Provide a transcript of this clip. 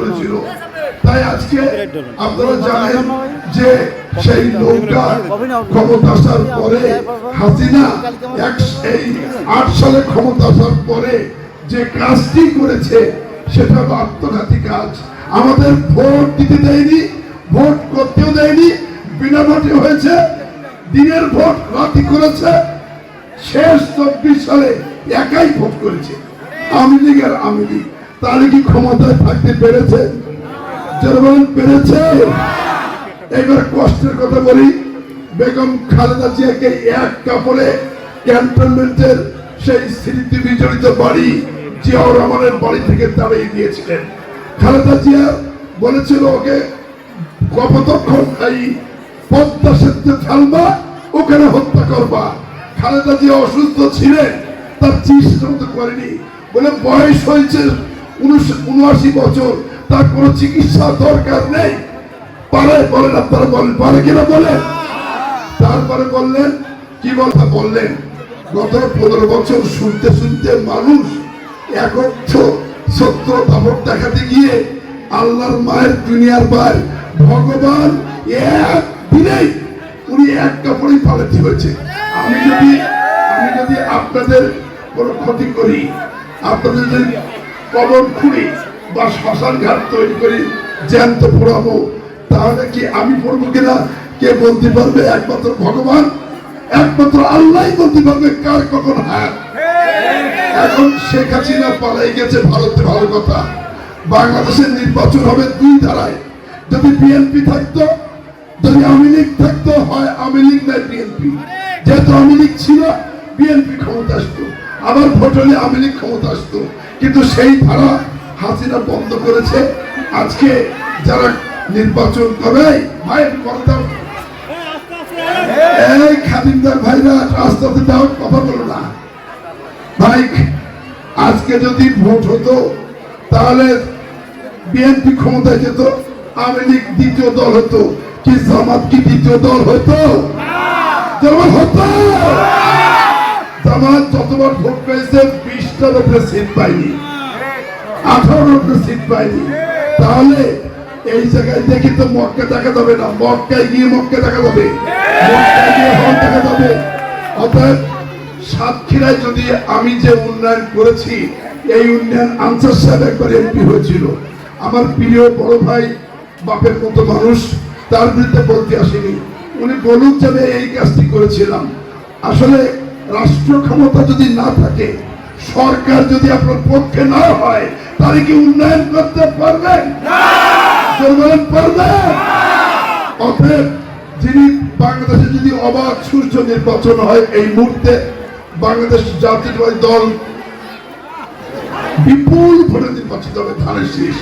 করেছিল। তাই আজকে আপনারা জানেন যে সেই নৌকা ক্ষমতা আসার পরে হাসিনা এই 8 সালে ক্ষমতা আসার পরে যে কাজটি করেছে সেটা হলো আত্মঘাতী কাজ। আমাদের ভোট দিতে দেয়নি, ভোট করতেও দেয়নি, বিনা ভোটে হয়েছে, দিনের ভোট রাতি করেছে। শেষ 24 সালে একাই ভোট করেছে আওয়ামী লীগের আওয়ামী লীগ। তাহলে কি ক্ষমতায় থাকতে পেরেছে? জনগণ পেরেছে? এবার কষ্টের কথা বলি, বেগম খালেদা জিয়াকে এক কাপড়ে ক্যান্টনমেন্টের সেই স্মৃতি বিজড়িত বাড়ি জিয়াউর রহমানের বাড়ি থেকে তাড়িয়ে দিয়েছিলেন। খালেদা জিয়া বলেছিল ওকে কপোতক্ষণ এই পদ্মা সেতু ফেলবা, ওখানে হত্যা করবা। খালেদা জিয়া অসুস্থ ছিলেন, তার চিকিৎসা মতো করেনি বলে বয়স হয়েছে 79 বছর, তার কোনো চিকিৎসা দরকার নেই। পারে বলেন, আপনারা বলেন পারে কিনা বলেন। তারপরে বললেন কি বললেন গত 15 বছর শুনতে শুনতে মানুষ একত্র সত্য দাপট দেখাতে গিয়ে আল্লাহর মায়ের দুনিয়ার ভাই ভগবান এক দিনেই উনি এক কাপড়েই পালাতে হয়েছে। আমি যদি আপনাদের কোনো ক্ষতি করি, আপনাদের যদি কবর খুঁড়ি বা শ্মশান ঘাট তৈরি করি, জ্যান্ত পোড়াবো, তাহলে কি আমি পড়বো কিনা কে বলতে পারবে? একমাত্র ভগবান, একমাত্র আল্লাহ বলতে পারবে কার কখন হাত। এখন শেখ হাসিনা পালাই গেছে ভারতে, ভালো কথা। বাংলাদেশের নির্বাচন হবে 2 ধারায়। যদি বিএনপি থাকতো, যদি আওয়ামী লীগ থাকতো, হয় আওয়ামী লীগ নাই বিএনপি। যেহেতু আওয়ামী লীগ ছিল, বিএনপি ক্ষমতা আসতো, আবার ভোট হলে আওয়ামী লীগ ক্ষমতা আসতো। কিন্তু সেই ধারা হাসিনা বন্ধ করেছে। আজকে যারা নির্বাচন করে ভাই এই খাদিমদার ভাইরা রাস্তাতে যাও, কথা বলো না ভাই। আজকে যদি ভোট হতো তাহলে বিএনপি ক্ষমতায় যেত, আওয়ামী লীগ দ্বিতীয় দল হতো। কি জামাত কি দ্বিতীয় দল হতো? হতো। জামাত যতবার ভোট পেয়েছে 20টার উপরে সিট পায়নি, 18 উপরে সিট পায়নি। তাহলে এই জায়গায় দেখি তো মক্কা দেখা যাবে না, মক্কায় গিয়ে মক্কা দেখা যাবে, মক্কায় গিয়ে হল দেখা যাবে। অতএব সাতক্ষীরায় যদি আমি যে উন্নয়ন করেছি, এই উন্নয়ন আনসার সাহেব একবার এমপি হয়েছিল, আমার প্রিয় বড় ভাই, বাপের মতো মানুষ, তার বিরুদ্ধে বলতে আসেনি। উনি বলুক যে এই কাজটি করেছিলাম। আসলে রাষ্ট্র ক্ষমতা যদি না থাকে, সরকার যদি আপনার পক্ষে না হয়, তাহলে কি উন্নয়ন করতে পারবেন? অতএব যিনি বাংলাদেশে যদি অবাধ সুষ্ঠু নির্বাচন হয়, এই মুহূর্তে বাংলাদেশ জাতীয়তাবাদী দল বিপুল ভোটে নির্বাচিত হবে, ধানের শীষ।